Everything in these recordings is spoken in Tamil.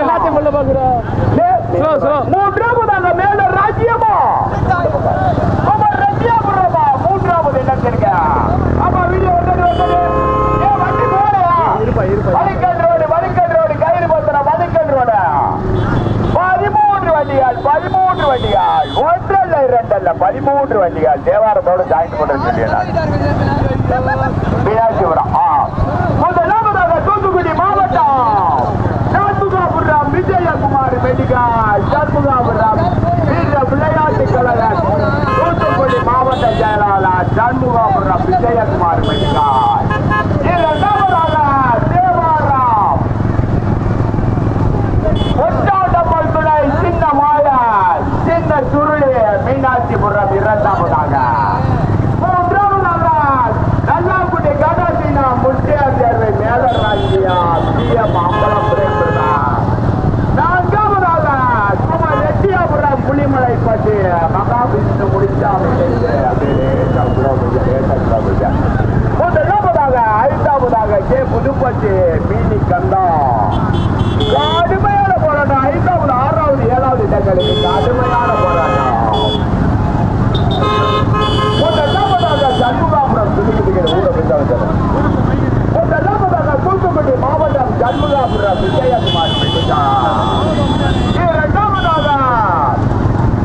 எல்லாத்தையும் கொள்ள பாக்குறோம். மூன்றாவதாக மேல ராஜ்யமா ரஷ்யாபுரமா மூன்றாவது இடத்திற்கு. ஆமா வீடியோ வந்தது. ஏன் வண்டி போலையா? வலிக்கல் ரோடு கயிறு பத்திர வலிக்கல் ரோடு 13 வண்டிகள் 13 வண்டிகள் ஒன்றல்ல இரண்டல்ல 13 வண்டிகள் தேவாரத்தோடு ஜாயின் பண்ண மீனாட்சிபுரம். முதலாவதாக தூத்துக்குடி மாவட்டம் சண்முகாபுரம் விஜயகுமார் மெடிக்கல் சண்முகாபுரம் வீர விளையாட்டு கழகம் தூத்துக்குடி மாவட்ட செயலாளர் சண்முகாபுரம் விஜயகுமார் மெடிக்கல். இரண்டாவதாக தேவாரம் ஒட்டாண்டம்மன் துணை சின்ன மாயா சின்ன சுருளி மீனாட்சிபுரம். இரண்டாவதாக மூன்றாவதாக நல்லாக்குடி கடாசினா முட்டியார் தேர்வை மேலராஜியா பிஎம் அம்பலம் பிரேமிதா. நான்காவதாக குமார் ரெட்டியாபுரம் புலிமலை பற்றி மகாவிஷ்ணு முடிச்சாமி. முதலாவதாக ஐந்தாவதாக கே புதுப்பட்டி மீனி கந்தா. கடுமையான போராட்டம். ஐந்தாவது 6வது 7வது இடங்களுக்கு கடுமையான போராட்டம். முதலாவதாக சண்முகாபுரம் துணிக்குடிக்கிற ஊரை விசாரித்தது. முதலாவதாக தூத்துக்குடி மாவட்டம் சண்முகாபுரம் விஜயகுமார். இரண்டாவதாக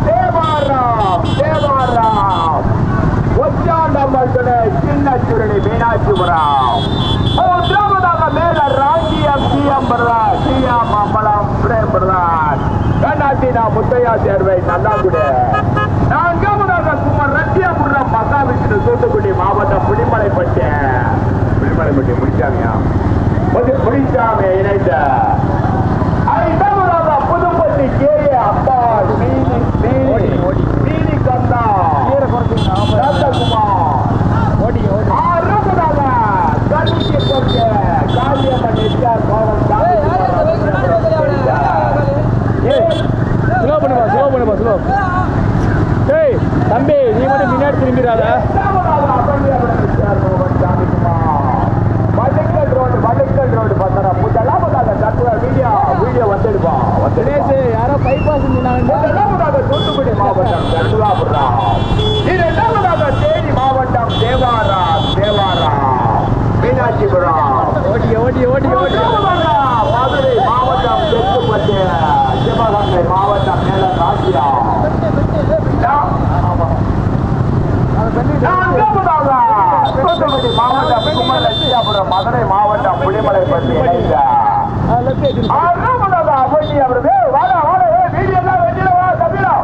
தேவாரம் ஒச்சாண்டம்மன் துணை சின்ன சுருளி மீனாட்சிபுரம். மூன்றாவதாக மேல ராங்கியம் சிஎம் அம்பலம் பிரேம்பிரதான் கண்ணாத்தினா முத்தையா சேர்வை நல்லாக்குடி. நான்காவதாக குமார் ரத்தியாபுரம் மகாவிஷ்ணு தூத்துக்குடி மாவட்டம் புலிமலைப்பட்டி முடிச்சாமி இணைந்த. ஐந்தாவதாக புதுப்பட்டி கே அப்பா மீனி கந்தா ரத்தகுமார். ஆறாவதாக கல்வியை கொண்ட காளியம்மன் எஸ்ஆர் கோவம். தம்பி நீ மட்டும் பின்னாடி திரும்பிடாத. வடக்கல் ரோடு பார்த்தா முதலாவதாக வீடியோ வந்துடுப்பா. யாரோ பைபாஸ் முதலாவதாக தூத்துக்குடி மாவட்டம் சண்முகாபுரம். இரண்டாவதாக தேனி மாவட்டம் தேவாரம் மீனாட்சிபுரம். மதுரை மாவட்டம் தெற்குப்பட்டு சிவகங்கை மாவட்டம் மேல ராஜ்யா. தூத்துக்குடி மாவட்டம் குமர் லட்சியாபுரம் மதுரை மாவட்டம் புலிமலைப்பட்டி இணைந்த. ஆறாவதாக அபோஜி அவரு வாடா வீடியோ எல்லாம் வெட்டிடவா தம்பிடா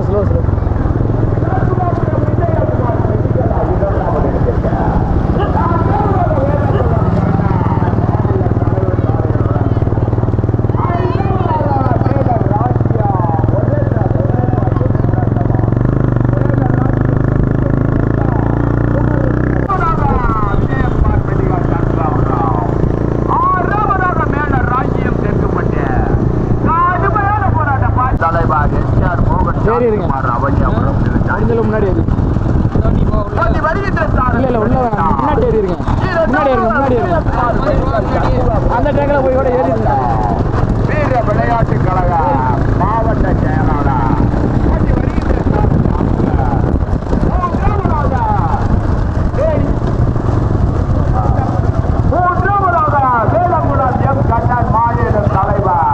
slow. முன்னாடி அந்த ட்ராக்ல போய் கூட ஏறி வீர விளையாட்டு கழக மாவட்ட செயலாளர் மூன்றாவதாக வேலங்குளம் எம் கண்ணன் மாநில தலைவர்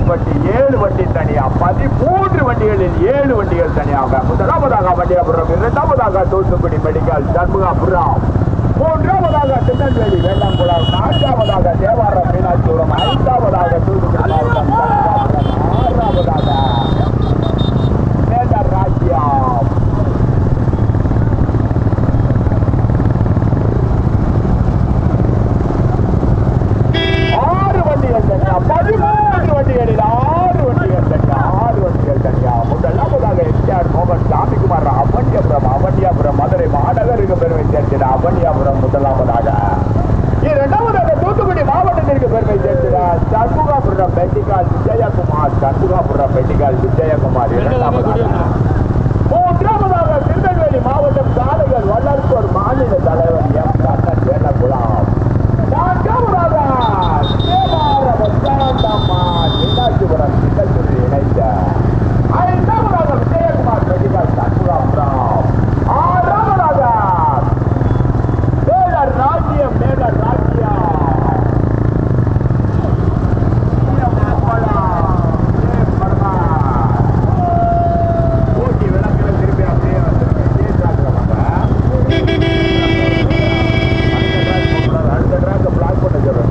வட்டி 7 வண்டி தனியா 13 வண்டிகளில் 7 வண்டிகள் தனியாக முதலாவதாக வண்டியாபுரம் இரண்டாவதாக தூத்துக்குடி மெடிக்கல் சண்முகாபுரம் மூன்றாவதாக திருநெல்வேலி வேளாங்குளம் நான்காவதாக தேவாரம் மீனாட்சிபுரம் ஐந்தாவதாக தூத்துக்குடி மாவட்டம் ஆறாவதாக மேலர் ராஜ்யம் அவனியாபுரம் மதுரை மாநகருக்கு பெருமை சேர்க்கிறார் அவனியாபுரம் முதலாவதாக இரண்டாவதாக தூத்துக்குடி மாவட்டத்திற்கு பெருமை சேர்க்கிறார் சண்முகாபுரம் மெடிக்கல் விஜயகுமார் சண்முகாபுரம் மெடிக்கல் விஜயகுமார் இரண்டாவதாக மூன்றாவதாக திருநெல்வேலி மாவட்டம் சாலைகள் வளர்ப்போர் மாநில தலைவர் எம் கண்ணன் வேலகுலாம் நான்காவதாக மீனாட்சிபுரம் நிகழ்ச்சி இணைந்த ஐந்தாவதாக விஜயகுமார் மெடிக்கல் சண்முகாபுரம் ஆறாவதாக மேலர் ராஜ்யம் ஊட்டி விளக்கில் திருப்பி அப்படியே அடுத்த ட்ராக்கை பிளாக் பண்ண சொல்றேன்.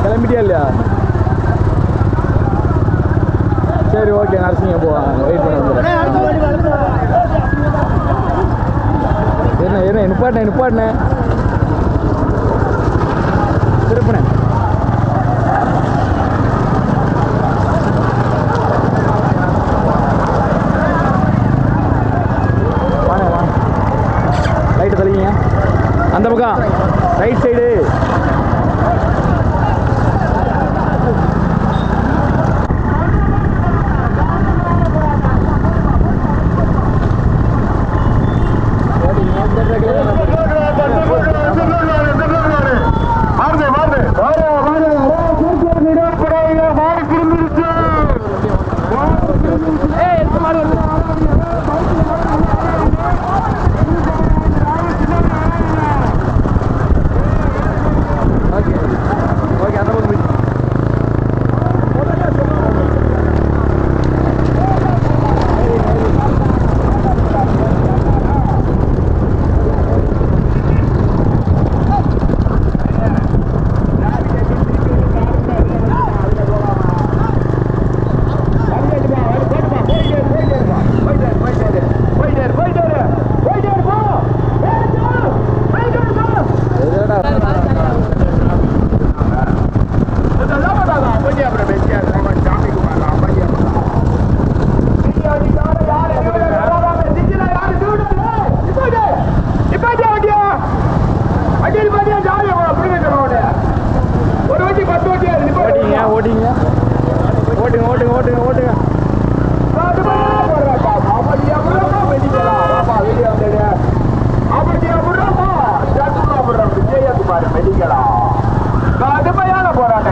கிளம்பிட்டியா இல்லையா? சரி ஓகே நரசிங்க போ வெயிட் பண்ண என்ன நிப்பாட்டினேன் திருப்பினேன் வாங்க ரைட்டு தள்ளிங்க அந்த பக்கம் ரைட் சைடு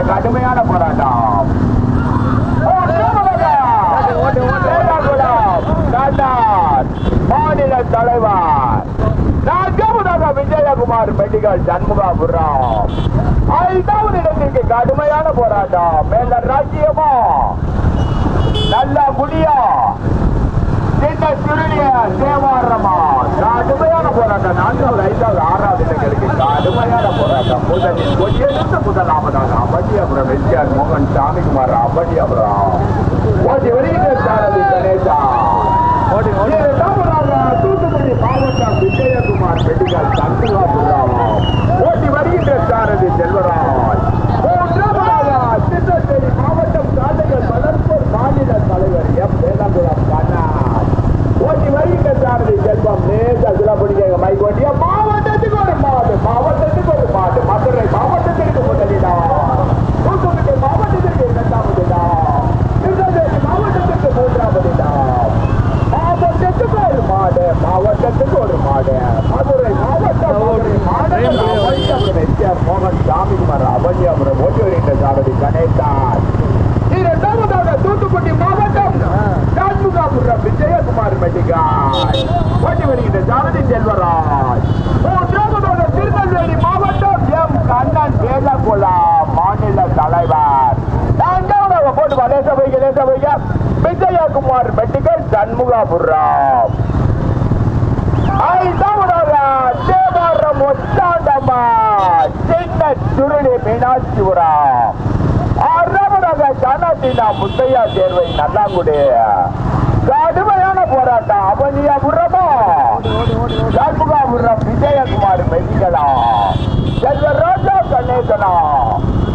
கடுமையான போராட்டம் மாநில தலைவர் விஜயகுமார் மெடிக்கல் சண்முகாபுரம் ஐந்தாவது இடத்திற்கு கடுமையான போராட்டம். மேல ராஜ்யமா நல்லா குடியா சின்ன சுருளிய தேவாரமா கடுமையான போராட்டம். 4வது 5வது 6வது இடங்களுக்கு கடுமையான போராட்டம். முதலில் கொடியிலிருந்து முதலாவதாக அபட்டியாபுரம் எஸ்ஆர் மோகன் சாமிக்குமார் அபட்டியாபுரம் ஓட்டி வருகின்ற சாரதி கணேசா. இரண்டாவதாக தூத்துக்குடி மாவட்டம் விஜயகுமார் மெடிக்கல் சண்முகாபுரம் ஓட்டி வருகின்ற சாரதி செல்வராஜ். மூன்றாவதாக திருநெல்வேலி மாவட்டம் காலைகள் வளர்ப்போர் மாநில தலைவர் எம் வேலாங்குளம் கண்ணார் ஓட்டி வருகின்ற சாரதி செல்வம். நேசா சிலப்படிக்க மைக் ஓட்டிய மாவட்டத்துக்கு ஒரு மாடு, மாவட்டத்துக்கு ஒரு மாடு. மதுரை மாவட்டத்திற்கு முதலிடம், தூத்துக்குடி மாவட்டத்திற்கு 2வது இடம், திருநெல்வேலி மாவட்டத்திற்கு 3வது இடம். மாவட்டத்துக்கு ஒரு மாடு, மாவட்டத்துக்கு ஒரு மாடு. மதுரை மாவட்டம் மோகன் சாமிக்குமார் அபட்டியாபுரம் ஓட்டி வருகின்ற சாரதி கணேசன். இரண்டாவதாக தூத்துக்குடி மாவட்டம் சண்முகாபுரம் விஜயகுமார் மெடிக்கல் ஓட்டி வருகின்ற சாரதி செல்வராஜ். மூன்றாவதாக திருநெல்வேலி மாவட்டம் எம் கண்ணன் வேலகுளம் மாநில தலைவர். நான்காவதாக போட்டு லேசா வைக்க விஜயகுமார் மெடிக்கல் சண்முகாபுரம். ஐந்தாவதாக தேவாரம் ஒத்தாண்டம்மா சின்ன சுருளி மீனாட்சிபுரம். ஆறாவதாக கனதினா முத்தையா தேர்வை நல்லாங்குடி கடுமையான போராட்டம். அவனியாபுரமா சண்முகாபுரம் விஜயகுமார் மெடிக்கலா செல்வராஜா கணேசனா.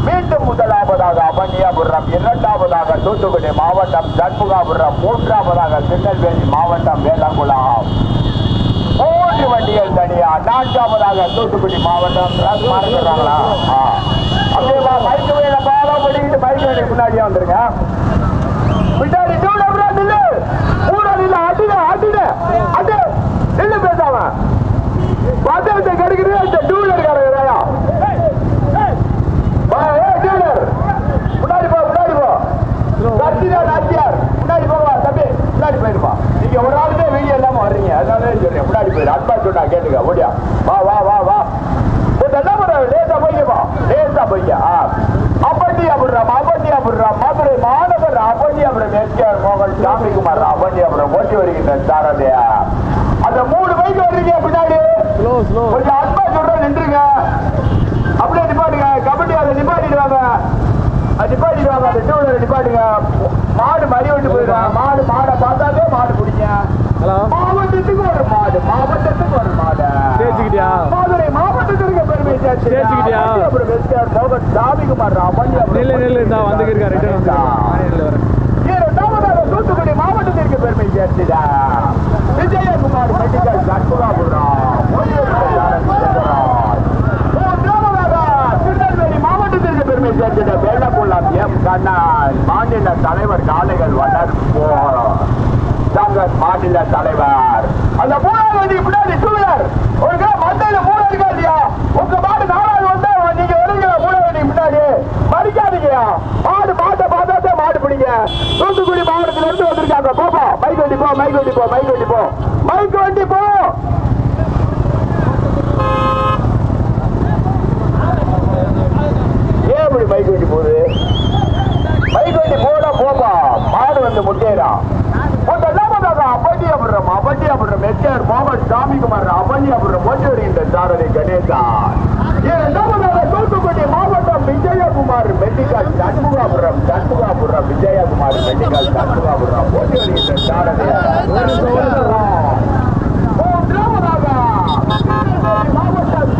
மீண்டும் முதலாவதாக அவனியாபுரம், 2வதாக தூத்துக்குடி மாவட்டம் சண்முகாபுரம், 3வதாக திருநெல்வேலி மாவட்டம் வேளாங்குளம். 3 வண்டிகள் தனியா. 4வதாக தூத்துக்குடி மாவட்டம் மறந்துடுறாங்களா? அப்படியே மைக்கு வேலை பாலா படிக்கிட்டு மைக்கு வேலை முன்னாடியே வந்துருங்க. பின்னாடி நில்லு பேசாம பதவித்தை கெடுக்கிறது இந்த டூலர் காரங்க. முன்னாடி போ கட்சிதான் நாச்சியார். முன்னாடி போவா தம்பி, முன்னாடி போயிருப்பா. நீங்க ஒரு ஆளுமே வெளியே இல்லாம வர்றீங்க, அதனால சொல்றேன் முன்னாடி போயிரு. அன்பா சொன்னா கேட்டுக்க ஓடியா. வா வா வா வா லேசா போய்க்கப்பா, லேசா போய்க்க. அபட்டியாபுரம் மதுரை மாநகர் அபட்டியாபுரம் எஸ்ஆர் மோகன் சாமிக்குமார் அபட்டியாபுரம் ஓட்டி வருகின்ற சாரதியா. அந்த 3 பைக் வர்றீங்க பின்னாடி கொஞ்சம் அன்பா சொல்ற நின்றுங்க. அப்படியே நிப்பாட்டுங்க. கபடி அதை நிப்பாட்டிடுவாங்க. அந்த டூலரை நிப்பாட்டுங்க. மாடு மறி விட்டு போயிடுறாங்க. மாடை பார்த்தாலே மாடு பிடிங்க. மாவட்டத்துக்கு ஒரு மாடு, மாவட்டத்துக்கு ஒரு மாடு. மதுரை மாவட்டத்திற்கு பெருமை சேர்த்துக்கிட்டியா? மோகன் சாமிக்குமார் தூத்துக்குடி மாவட்டத்திற்கு பெருமை சேர்த்துடா. விஜயகுமார் மெடிக்கல் சண்முகாபுரம். திருநெல்வேலி மாவட்டத்திற்கு பெருமை சேர்த்துட வேலக்குளம் எம் கண்ணன் மாநில தலைவர். காளைகள் வளர்ப்போர் சங்கர் மாநில தலைவர். அந்த 3வது வண்டி பின்னாடி டூவீலர் ஒரு மந்தையில 3 இருக்கா இல்லையா? உங்க மாடு 4வது வந்தா நீங்க வருங்க. 3வது வண்டி பின்னாடி மறிக்காதீங்க. மாட்டை பார்த்தாதே மாடு பிடிங்க. தூத்துக்குடி மாவட்டத்தில இருந்து வந்திருக்காங்க. போப்பா மைக் வண்டி போ. ஏன் இப்படி மைக் வண்டி போகுது? மைக் வண்டி போடா போப்பா. மாடு வந்து முட்டேறா. அபட்டியாபுரம் எஸ்ஆர் மோகன் சாமிக்குமார் அபட்டியாபுரம் ஓட்டி வருகின்ற சாரதி கணேசன். தூத்துக்குடி மாவட்டம் விஜயகுமார் மெடிக்கல் சண்முகாபுரம் விஜயகுமார் மெடிக்கல் சண்முகாபுரம் ஓட்டி வருகின்ற சாரதி. 3வதாக மாவட்டம்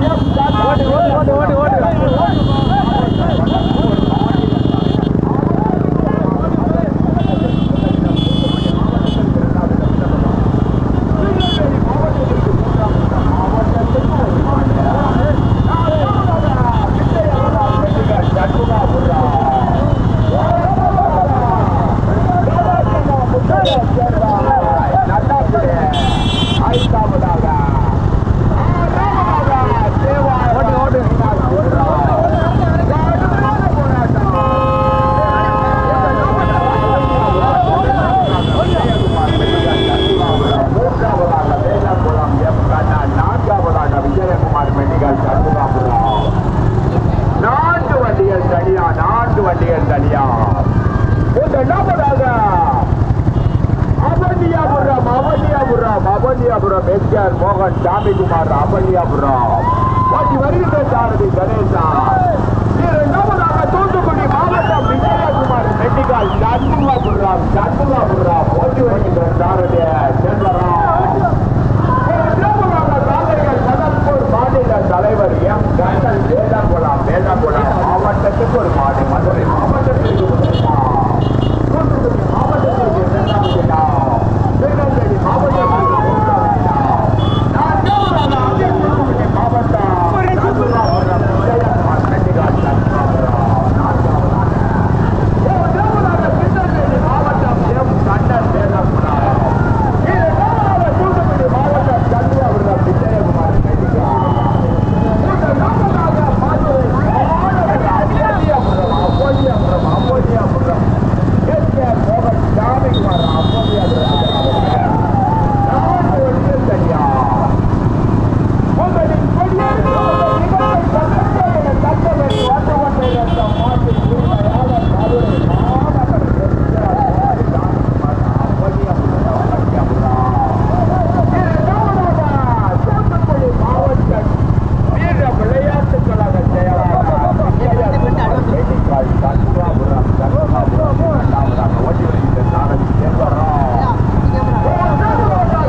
இரண்டாவதாக அவனியாபுரம் எஸ்ஆர் மோகன் சாமிக்குமார் அவனியாபுரம் வாட்டி வருகின்ற சாரதி கணேசா. இரண்டாவதாக தூத்துக்குடி மாவட்டம் விஜயகுமார் மெட்டிகால் சண்முகாபுரம் போட்டி வருகின்ற சாரதி செல்வராம். இரண்டாவதாக காலைகள் மதன்பூர் மாநில தலைவர் எம் கண்ணன் வேதாகுளம் மாவட்டத்துக்கு ஒரு மாடு, மதுரை மாவட்டத்திற்கு தூத்துக்குடி மாவட்டத்திற்கு இரண்டாவது இடம், திருநெல்வேலி மாவட்டத்திற்கு மூன்றாவது இடம், நான்காவதாக தூத்துக்குடி மாவட்டம் சண்முகாபுரம் விஜயகுமார் மெட்டிகால் சண்முகாபுரம் நான்காவதாக, மூன்றாவதாக திருநெல்வேலி மாவட்டம் எம் கண்ணன் வேதாகுளம், இரண்டாவதாக தூத்துக்குடி மாவட்டம் சண்முகாபுரம் விஜயகுமார் மெட்டிகால், மூன்றாவதாக மதுரை அப்போதியாபுரம் எஸ்ஆர் மோகன் சாமிக்குமார் அப்போதியாபுரம் சரியா முதலில் தக்கவரை வந்து கொண்டிருந்த மாட்டின் உரிமையாளர் மதுரை மாநகர் தூத்துக்குடி மாவட்ட வீர விளையாட்டுக் கழக செயலாளர்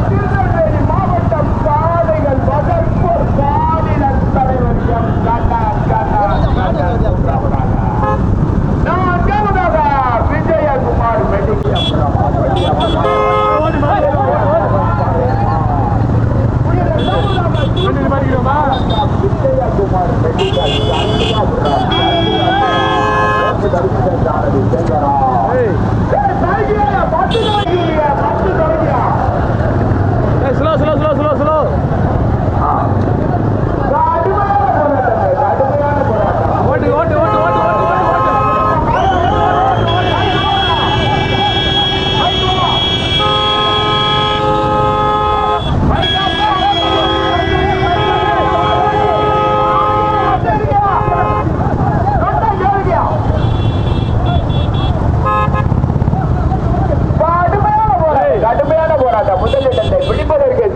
திருநெல்வேலி மாவட்டம் காளைகள் பதற்பூர் மாநில தலைவர் எம் நான்காவதாக விஜயகுமார் மெடிக்கல்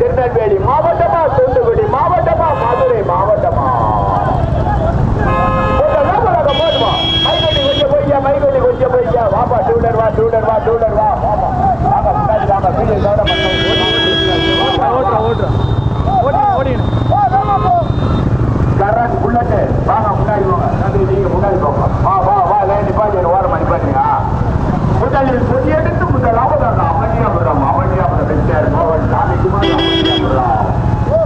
திருநெல்வேலி மாவட்டமா தூத்துக்குடி மாவட்டமா மதுரை மாவட்டமா மைகொட்டி கொஞ்சம் போய்யா வாப்பா டூலர் வா கரண்ட் புல்லட்டு வாங்க முன்னாடி போங்க, நீங்க முன்னாடி போங்க, வா நிப்பாட்டி ஓரமா நிப்பாட்டிங்க. முதலில் பொதியெடுத்து முதலாவதாக அவனியாபுரம் வெற்றியார் மோகன் சாமிக்குமார்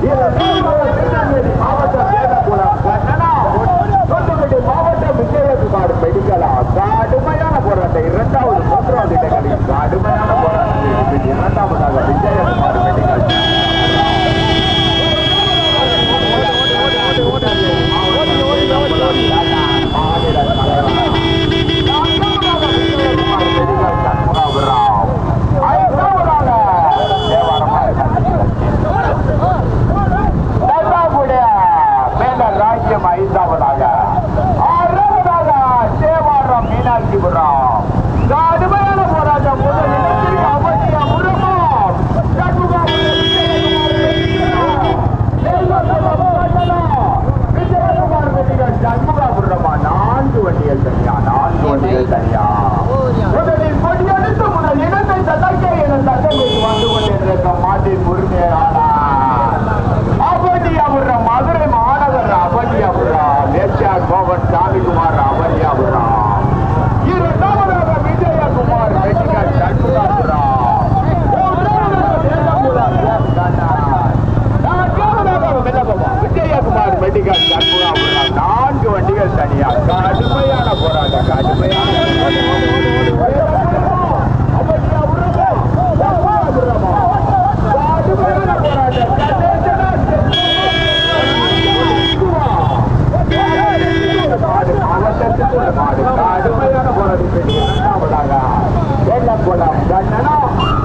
திருநெல்வேலி மாவட்டம் வேதகுளம் தூத்துக்குடி மாவட்டம் விஜயகுமார் மெடிக்கலா கடுமையான போராட்டம். இரண்டாவது மூன்றாவது இடங்களில் கடுமையான போராட்டம். இரண்டாவதாக விஜயகுமார் மெடிக்கல் ராஜ்யம் ஐந்தாவதாக, ஆறாவதாக தேவாரம் மீனாட்சிபுரம் கடுமையான போராட்டம். முதல் இடத்திற்கு அவசியபுரமா விஜயகுமார் மெடிக்கல் சண்முகாபுரமா நான்கு வண்டிகள் தனியா முதலில் கொடியெடுத்து முதல் இடத்தை தக்க என தக்கமைக்கு வந்து கொண்டிருக்க மாட்டின் உரிமையாளர் அவனியாபுரம் மதுரை மாநகர் அவனியாபுரம் எஸ்ஆர் மோகன் சாமிக்குமார் அவனியாபுரம், இரண்டாவதாக விஜயகுமார் மெடிக்கல் சண்முகாபுரம், விஜயகுமார் மெடிக்கல் சண்முகாபுரம் நான்கு வண்டிகள் தனியா கடுமையான போராட்டம்.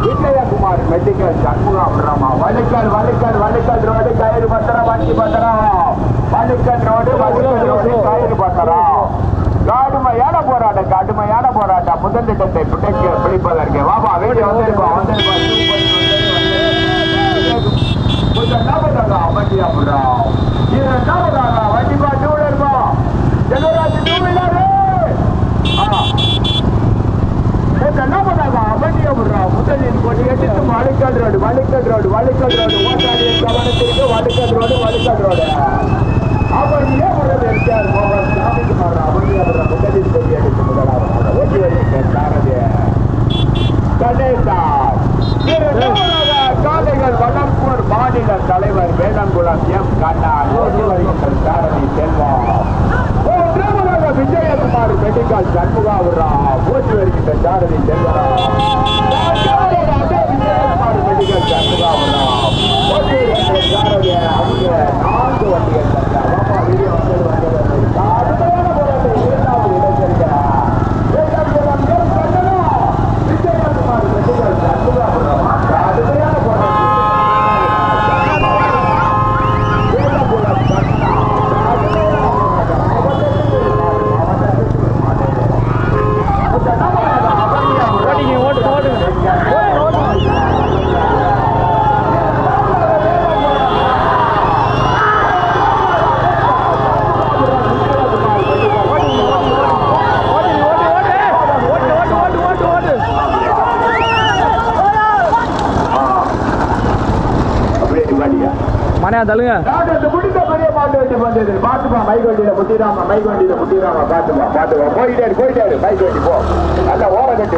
விஜயகுமார் மெடிக்கல் சண்முகாபுரமா வலிக்கல் ரோடு கயிறு பத்திரம் வண்டி பத்திரம் வலிக்கல் ரோடு கயிறு பத்திரம் கடுமையான போராட்டம். முதலிடத்தை பிடிப்பதற்கு வாபா வீடியோ வந்திருப்பா முதலாவதாக வண்டியாபுரம் இரண்டாவதாக வண்டிப்பா டூ வீலர்பா ஜெகராஜ் டூ வீலரு முதலாவதாக வண்டியாபுரம் முதலில் கொண்டு எடுத்து வழுக்கல் ரோடு ஓட்டாளிய கவனத்திற்கு வழுக்கல் ரோடு அவண்டியாபுரம் எஸ்ஆர் மோகன் சாமிக்குமார் அவண்டியாபுரம் முதலில் கொண்டு எடுத்து முதலாவதாக ஓட்டி வருகின்ற சாரதி கணேசா காலைகள் வளர்ப்போர் மாநில தலைவர் வேளங்குளம் எம் கண்ணான் ஓட்டி வருகின்ற சாரதி செல்வம் மூன்றாவதாக விஜயகுமார் மெடிக்கல் சண்முகாவுரா ஓட்டி வருகின்ற சாரதி செல்வம் விஜயகுமார் மெடிக்கல் சண்முகாவுரா ஓட்டி வருகின்ற சாரதி அவங்க 4 வண்டிகள் தந்தார் வீடியோ அருமையான போராட்டம் 2வது இடத்திற்கிறார் வேளங்குளம் எம் கண்ணனா விஜயகுமார் மெடிக்கல் சண்முகாவுரா அருமையான போராட்டம் மனையா தள்ளுங்க முடிந்த பெரிய பாட்டு வண்டி வந்தது பாத்துப்பா மைக் வண்டியில முட்டிடாம பாத்துப்பா போயிட்டாரு பைக் வண்டி போ நல்லா ஓர கட்டி